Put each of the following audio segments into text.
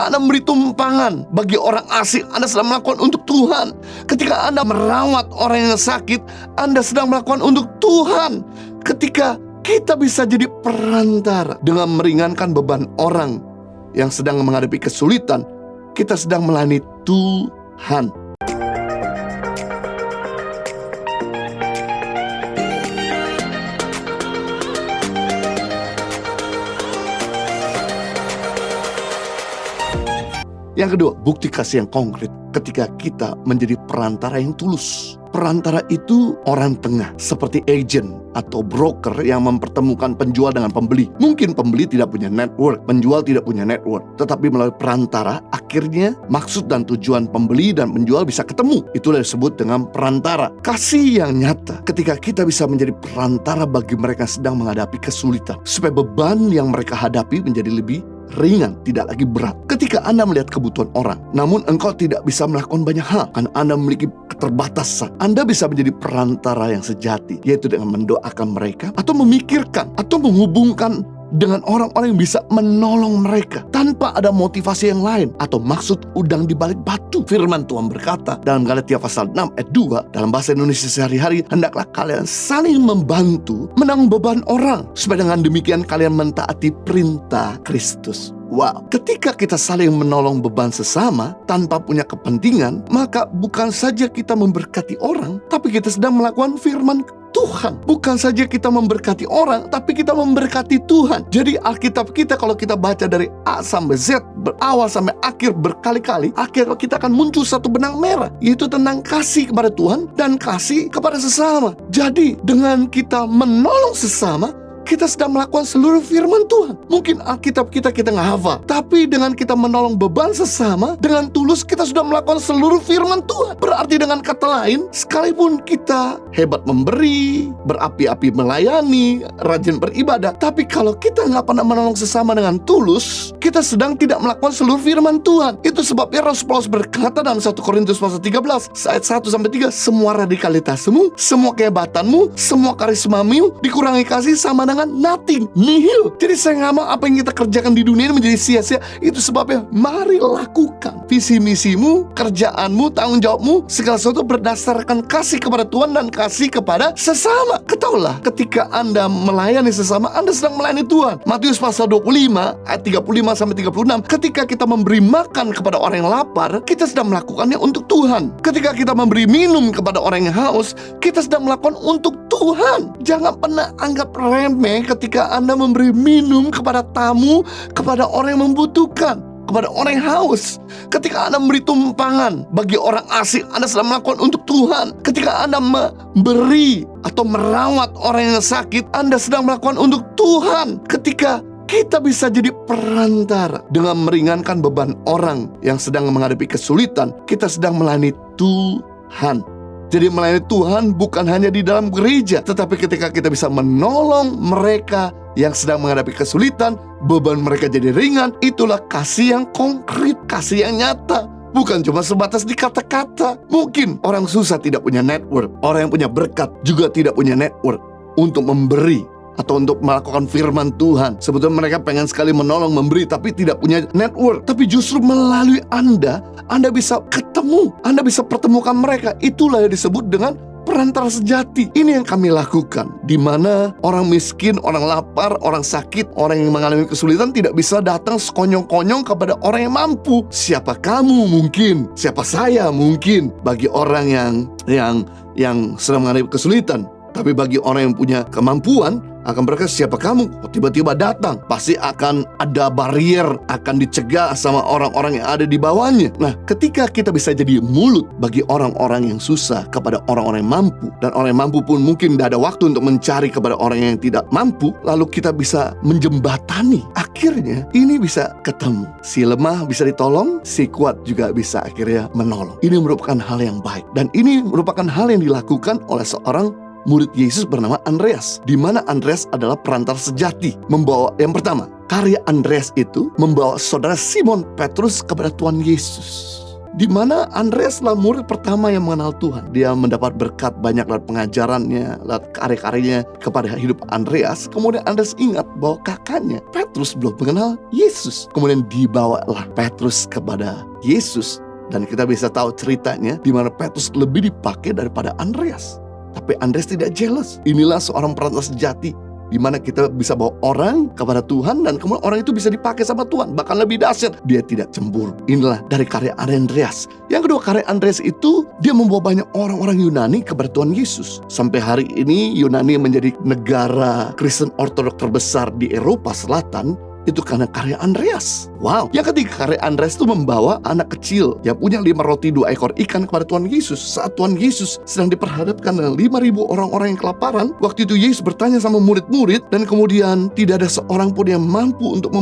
Ketika Anda memberi tumpangan bagi orang asing, Anda sedang melakukan untuk Tuhan. Ketika Anda merawat orang yang sakit, Anda sedang melakukan untuk Tuhan. Ketika kita bisa jadi perantara dengan meringankan beban orang yang sedang menghadapi kesulitan, kita sedang melayani Tuhan. Yang kedua, bukti kasih yang konkret ketika kita menjadi perantara yang tulus. Perantara itu orang tengah, seperti agent atau broker yang mempertemukan penjual dengan pembeli. Mungkin pembeli tidak punya network, penjual tidak punya network, tetapi melalui perantara, akhirnya maksud dan tujuan pembeli dan penjual bisa ketemu. Itulah disebut dengan perantara. Kasih yang nyata ketika kita bisa menjadi perantara bagi mereka yang sedang menghadapi kesulitan, supaya beban yang mereka hadapi menjadi lebih ringan, tidak lagi berat. Ketika Anda melihat kebutuhan orang, namun engkau tidak bisa melakukan banyak hal, karena Anda memiliki keterbatasan, Anda bisa menjadi perantara yang sejati, yaitu dengan mendoakan mereka, atau memikirkan, atau menghubungkan dengan orang-orang yang bisa menolong mereka tanpa ada motivasi yang lain atau maksud udang di balik batu. Firman Tuhan berkata dalam Galatia pasal 6 ayat 2, dalam bahasa Indonesia sehari-hari, hendaklah kalian saling membantu menanggung beban orang, supaya dengan demikian kalian mentaati perintah Kristus. Wow, ketika kita saling menolong beban sesama tanpa punya kepentingan, maka bukan saja kita memberkati orang, tapi kita sedang melakukan firman Tuhan. Bukan saja kita memberkati orang, tapi kita memberkati Tuhan. Jadi Alkitab kita kalau kita baca dari A sampai Z, berawal sampai akhir berkali-kali, akhirnya kita akan muncul satu benang merah, yaitu tentang kasih kepada Tuhan dan kasih kepada sesama. Jadi dengan kita menolong sesama, kita sedang melakukan seluruh firman Tuhan. Mungkin Alkitab kita nggak hafal, tapi dengan kita menolong beban sesama dengan tulus, kita sudah melakukan seluruh firman Tuhan. Berarti dengan kata lain, sekalipun kita hebat memberi, berapi-api melayani, rajin beribadah, tapi kalau kita nggak pernah menolong sesama dengan tulus, kita sedang tidak melakukan seluruh firman Tuhan. Itu sebabnya Rasul Paulus berkata dalam 1 Korintus pasal 13 ayat 1-3, semua radikalitasmu, semua kehebatanmu, semua karismamu dikurangi kasih sama dengan nothing, nihil. Jadi saya nggak mau apa yang kita kerjakan di dunia ini menjadi sia-sia. Itu sebabnya mari lakukan visi misimu, kerjaanmu, tanggung jawabmu, segala sesuatu berdasarkan kasih kepada Tuhan dan kasih kepada sesama. Ketahuilah, ketika Anda melayani sesama, Anda sedang melayani Tuhan. Matius pasal 25 ayat 35-36, ketika kita memberi makan kepada orang yang lapar, kita sedang melakukannya untuk Tuhan. Ketika kita memberi minum kepada orang yang haus, kita sedang melakukan untuk Tuhan. Jangan pernah anggap remeh ketika Anda memberi minum kepada tamu, kepada orang yang membutuhkan, kepada orang yang haus. Ketika Anda memberi tumpangan bagi orang asing, Anda sedang melakukan untuk Tuhan. Ketika Anda memberi atau merawat orang yang sakit, Anda sedang melakukan untuk Tuhan. Ketika kita bisa jadi perantara dengan meringankan beban orang yang sedang menghadapi kesulitan, kita sedang melayani Tuhan. Jadi melayani Tuhan bukan hanya di dalam gereja, tetapi ketika kita bisa menolong mereka yang sedang menghadapi kesulitan, beban mereka jadi ringan, itulah kasih yang konkret, kasih yang nyata. Bukan cuma sebatas di kata-kata. Mungkin orang susah tidak punya network, orang yang punya berkat juga tidak punya network untuk memberi atau untuk melakukan firman Tuhan. Sebetulnya mereka pengen sekali menolong, memberi, tapi tidak punya network. Tapi justru melalui Anda bisa ketemu, Anda bisa pertemukan mereka. Itulah yang disebut dengan perantara sejati. Ini yang kami lakukan, di mana orang miskin, orang lapar, orang sakit, orang yang mengalami kesulitan tidak bisa datang sekonyong-konyong kepada orang yang mampu. Siapa kamu mungkin, siapa saya mungkin bagi orang yang sedang mengalami kesulitan. Tapi bagi orang yang punya kemampuan, akan berkata, siapa kamu? Kok tiba-tiba datang? Pasti akan ada barrier, akan dicegah sama orang-orang yang ada di bawahnya. Nah, ketika kita bisa jadi mulut bagi orang-orang yang susah kepada orang-orang yang mampu, dan orang yang mampu pun mungkin tidak ada waktu untuk mencari kepada orang yang tidak mampu, lalu kita bisa menjembatani. Akhirnya ini bisa ketemu. Si lemah bisa ditolong, si kuat juga bisa akhirnya menolong. Ini merupakan hal yang baik, dan ini merupakan hal yang dilakukan oleh seorang murid Yesus bernama Andreas, di mana Andreas adalah perantara sejati. Membawa, yang pertama, karya Andreas itu membawa saudara Simon Petrus kepada Tuhan Yesus. di mana Andreas adalah murid pertama yang mengenal Tuhan. Dia mendapat berkat banyak lewat pengajarannya, lewat karya-karyanya kepada hidup Andreas. Kemudian Andreas ingat bahwa kakaknya Petrus belum mengenal Yesus. Kemudian dibawalah Petrus kepada Yesus. Dan kita bisa tahu ceritanya di mana Petrus lebih dipakai daripada Andreas. Tapi Andreas tidak jealous. Inilah seorang perantara sejati, di mana kita bisa bawa orang kepada Tuhan dan kemudian orang itu bisa dipakai sama Tuhan. Bahkan lebih dahsyat, dia tidak cemburu. Inilah dari karya Andreas. Yang kedua, karya Andreas itu dia membawa banyak orang-orang Yunani kepada Tuhan Yesus. Sampai hari ini Yunani menjadi negara Kristen Ortodoks terbesar di Eropa Selatan. Itu karena karya Andreas. Wow. Yang ketiga, karya Andreas itu membawa anak kecil yang punya 5 roti 2 ekor ikan kepada Tuhan Yesus. Saat Tuhan Yesus sedang diperhadapkan dengan 5.000 orang-orang yang kelaparan, waktu itu Yesus bertanya sama murid-murid, dan kemudian tidak ada seorang pun yang mampu untuk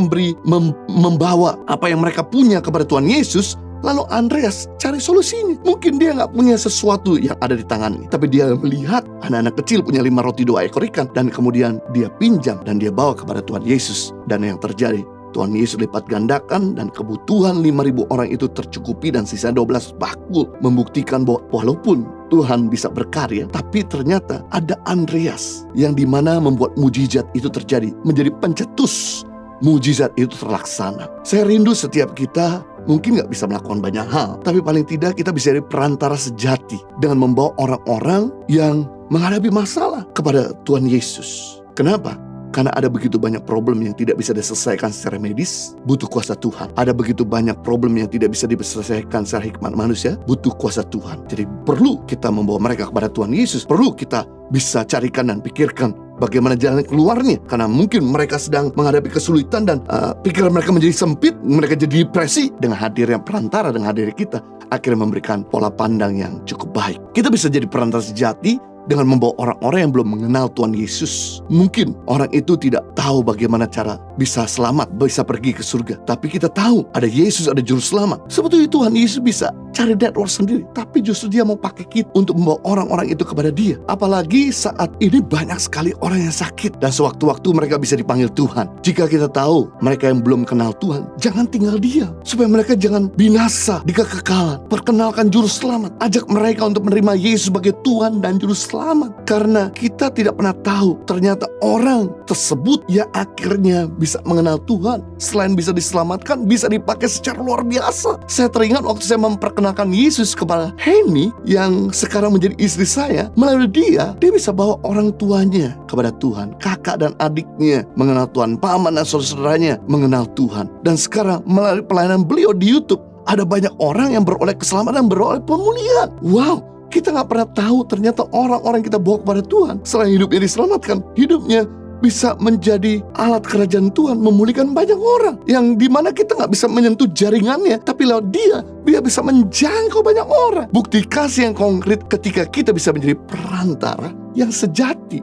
membawa apa yang mereka punya kepada Tuhan Yesus. Lalu Andreas cari solusinya. Mungkin dia nggak punya sesuatu yang ada di tangannya, tapi dia melihat anak-anak kecil punya 5 roti 2 ekor ikan, dan kemudian dia pinjam dan dia bawa kepada Tuhan Yesus. Dan yang terjadi, Tuhan Yesus lipat gandakan dan kebutuhan 5.000 orang itu tercukupi, dan sisa 12 bakul membuktikan bahwa walaupun Tuhan bisa berkarya, tapi ternyata ada Andreas yang dimana membuat mujizat itu terjadi, menjadi pencetus mujizat itu terlaksana. Saya rindu setiap kita mungkin gak bisa melakukan banyak hal, tapi paling tidak kita bisa jadi perantara sejati dengan membawa orang-orang yang menghadapi masalah kepada Tuhan Yesus. Kenapa? Karena ada begitu banyak problem yang tidak bisa diselesaikan secara medis, butuh kuasa Tuhan. Ada begitu banyak problem yang tidak bisa diselesaikan secara hikmat manusia, butuh kuasa Tuhan. Jadi perlu kita membawa mereka kepada Tuhan Yesus. Perlu kita bisa carikan dan pikirkan bagaimana jalan keluarnya. Karena mungkin mereka sedang menghadapi kesulitan dan pikiran mereka menjadi sempit, mereka jadi depresi. Dengan hadirnya perantara, dengan hadirnya kita, akhirnya memberikan pola pandang yang cukup baik. Kita bisa jadi perantara sejati dengan membawa orang-orang yang belum mengenal Tuhan Yesus. Mungkin orang itu tidak tahu bagaimana cara bisa selamat, bisa pergi ke surga. Tapi kita tahu ada Yesus, ada juru selamat. Sebetulnya Tuhan Yesus bisa cari network sendiri, tapi justru dia mau pakai kita untuk membawa orang-orang itu kepada dia. Apalagi saat ini banyak sekali orang yang sakit, dan sewaktu-waktu mereka bisa dipanggil Tuhan. Jika kita tahu mereka yang belum kenal Tuhan, jangan tinggal diam, supaya mereka jangan binasa di kekekalan. Perkenalkan juru selamat, ajak mereka untuk menerima Yesus sebagai Tuhan dan juru selamat. Karena kita tidak pernah tahu, ternyata orang tersebut yang akhirnya bisa mengenal Tuhan, selain bisa diselamatkan, bisa dipakai secara luar biasa. Saya teringat waktu saya memperkenalkan Yesus kepada Henny yang sekarang menjadi istri saya. Melalui dia bisa bawa orang tuanya kepada Tuhan, kakak dan adiknya mengenal Tuhan, paman dan saudara-saudaranya mengenal Tuhan. Dan sekarang melalui pelayanan beliau di YouTube, ada banyak orang yang beroleh keselamatan, beroleh pemulihan. Wow, kita gak pernah tahu ternyata orang-orang kita bawa kepada Tuhan, selain hidupnya diselamatkan, hidupnya bisa menjadi alat kerajaan Tuhan, memulihkan banyak orang yang dimana kita gak bisa menyentuh jaringannya, tapi lewat dia bisa menjangkau banyak orang. Bukti kasih yang konkret ketika kita bisa menjadi perantara yang sejati.